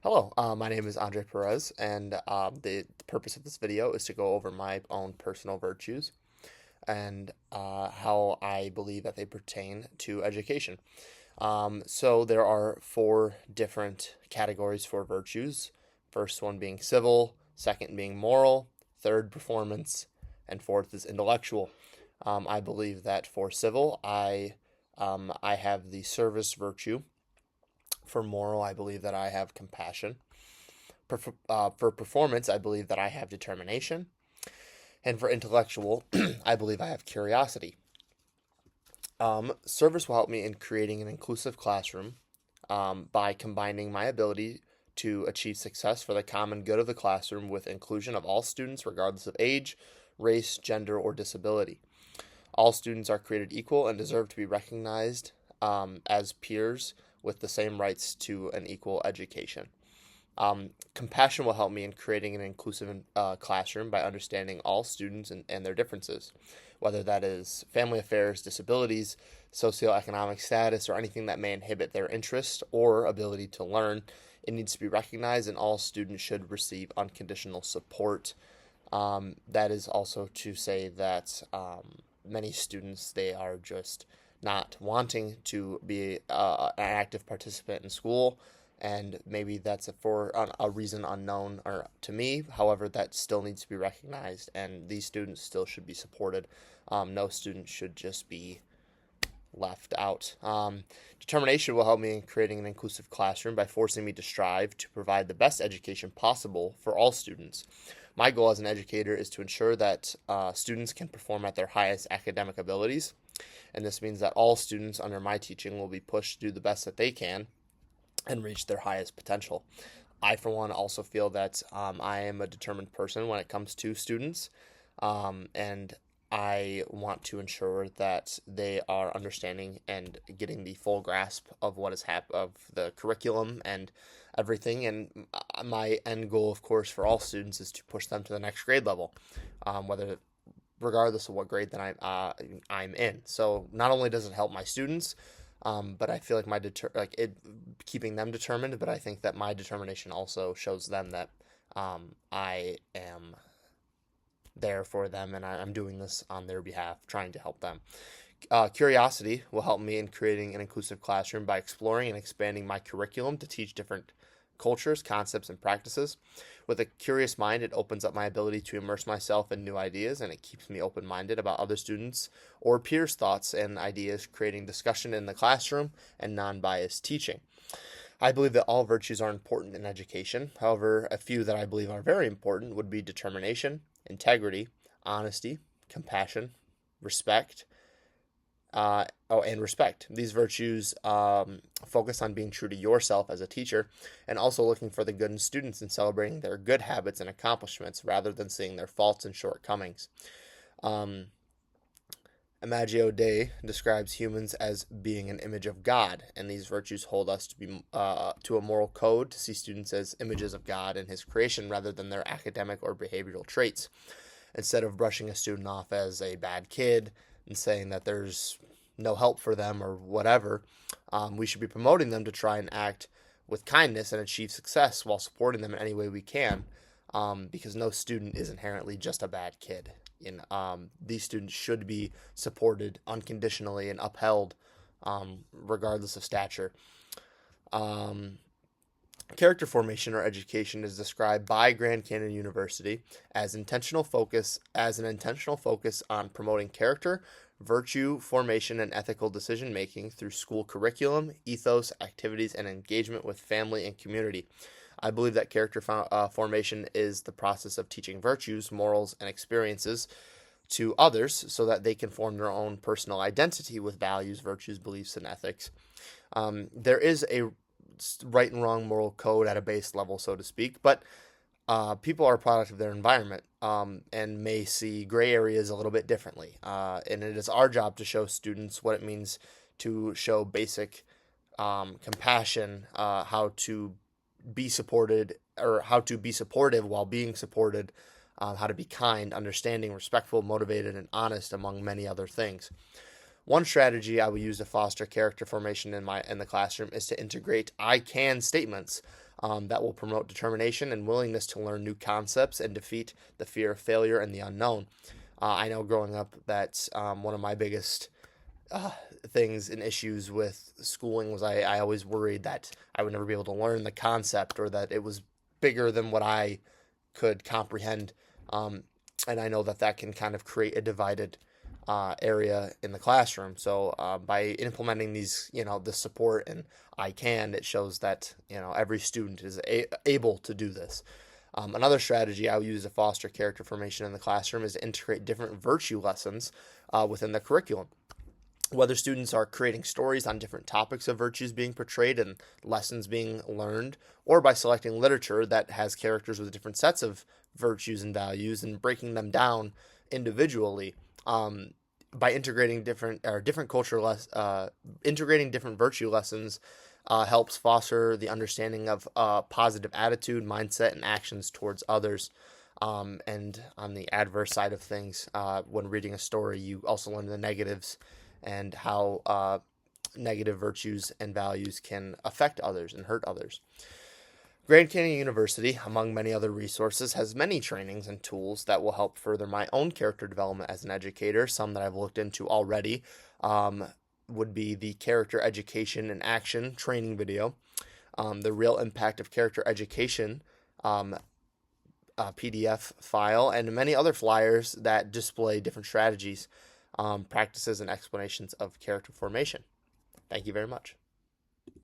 Hello, my name is Andre Perez, and the purpose of this video is to go over my own personal virtues and how I believe that they pertain to education. So there are four different categories for virtues. First one being civil, second being moral, third performance, and fourth is intellectual. I believe that for civil, I have the service virtue. For moral, I believe that I have compassion. For performance, I believe that I have determination. And for intellectual, I believe I have curiosity. Service will help me in creating an inclusive classroom by combining my ability to achieve success for the common good of the classroom with inclusion of all students, regardless of age, race, gender, or disability. All students are created equal and deserve to be recognized as peers with the same rights to an equal education. Compassion will help me in creating an inclusive classroom by understanding all students and their differences, whether that is family affairs, disabilities, socioeconomic status, or anything that may inhibit their interest or ability to learn. It needs to be recognized, and all students should receive unconditional support. That is also to say that many students, they are just not wanting to be an active participant in school, and maybe that's for a reason unknown or to me. However, that still needs to be recognized, and these students still should be supported. No student should just be left out. Determination will help me in creating an inclusive classroom by forcing me to strive to provide the best education possible for all students. My goal as an educator is to ensure that students can perform at their highest academic abilities, and this means that all students under my teaching will be pushed to do the best that they can and reach their highest potential. I, for one, also feel that I am a determined person when it comes to students, and I want to ensure that they are understanding and getting the full grasp of what is of the curriculum and everything. And my end goal, of course, for all students is to push them to the next grade level, whether regardless of what grade that I'm in. So not only does it help my students, but I feel like keeping them determined. But I think that my determination also shows them that I am there for them, and I'm doing this on their behalf, trying to help them. Curiosity will help me in creating an inclusive classroom by exploring and expanding my curriculum to teach different cultures, concepts, and practices. With a curious mind, it opens up my ability to immerse myself in new ideas, and it keeps me open minded about other students' or peers' thoughts and ideas, creating discussion in the classroom and non biased teaching. I believe that all virtues are important in education. However, a few that I believe are very important would be determination, integrity, honesty, compassion, respect, and respect. These virtues focus on being true to yourself as a teacher and also looking for the good in students and celebrating their good habits and accomplishments rather than seeing their faults and shortcomings. Imago Dei describes humans as being an image of God, and these virtues hold us to a moral code to see students as images of God and His creation rather than their academic or behavioral traits. Instead of brushing a student off as a bad kid and saying that there's no help for them or whatever, we should be promoting them to try and act with kindness and achieve success while supporting them in any way we can, because no student is inherently just a bad kid. These students should be supported unconditionally and upheld, regardless of stature. Character formation or education is described by Grand Canyon University as an intentional focus on promoting character, virtue formation, and ethical decision making through school curriculum, ethos, activities, and engagement with family and community. I believe that character formation is the process of teaching virtues, morals, and experiences to others so that they can form their own personal identity with values, virtues, beliefs, and ethics. There is a right and wrong moral code at a base level, so to speak, but people are a product of their environment, and may see gray areas a little bit differently. And it is our job to show students what it means to show basic compassion, how to be supported or how to be supportive while being supported, how to be kind, understanding, respectful, motivated, and honest, among many other things. One strategy I will use to foster character formation in the classroom is to integrate "I can" statements. that will promote determination and willingness to learn new concepts and defeat the fear of failure and the unknown. I know growing up that one of my biggest uh, things and issues with schooling was I always worried that I would never be able to learn the concept, or that it was bigger than what I could comprehend. Um, and I know that that can kind of create a divided area in the classroom. So by implementing these, the support and I can, it shows that, every student is able to do this. Another strategy I use to foster character formation in the classroom is to integrate different virtue lessons within the curriculum. Whether students are creating stories on different topics of virtues being portrayed and lessons being learned, or by selecting literature that has characters with different sets of virtues and values and breaking them down individually, by integrating different integrating different virtue lessons helps foster the understanding of positive attitude, mindset, and actions towards others. And on the adverse side of things, when reading a story, you also learn the negatives and how negative virtues and values can affect others and hurt others. Grand Canyon University, among many other resources, has many trainings and tools that will help further my own character development as an educator. Some that I've looked into already would be the Character Education and Action training video, the Real Impact of Character Education PDF file, and many other flyers that display different strategies, practices, and explanations of character formation. Thank you very much.